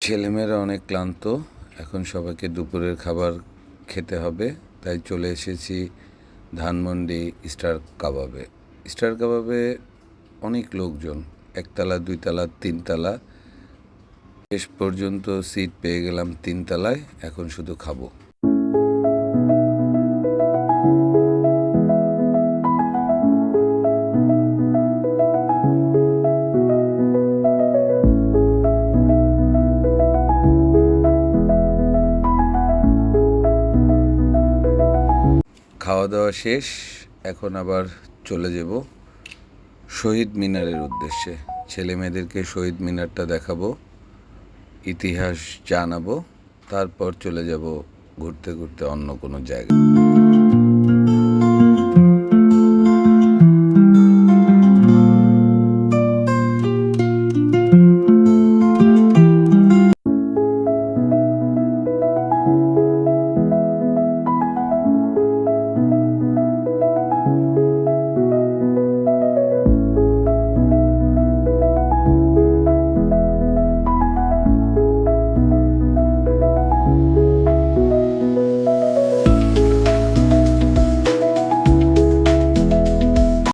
ছেলেমেয়েরা অনেক ক্লান্ত, এখন সবাইকে দুপুরের খাবার খেতে হবে, তাই চলে এসেছি ধানমন্ডি স্টার কাবাবে। স্টার কাবাবে অনেক লোকজন, একতলা, দুইতলা, তিনতলা, শেষ পর্যন্ত সিট পেয়ে গেলাম তিনতলায়। এখন শুধু খাবো। খাওয়া দাওয়া শেষ, এখন আবার চলে যাব শহীদ মিনারের উদ্দেশ্যে। ছেলে মেয়েদেরকে শহীদ মিনারটা দেখাবো, ইতিহাস জানাবো, তারপর চলে যাব ঘুরতে ঘুরতে অন্য কোনো জায়গায়।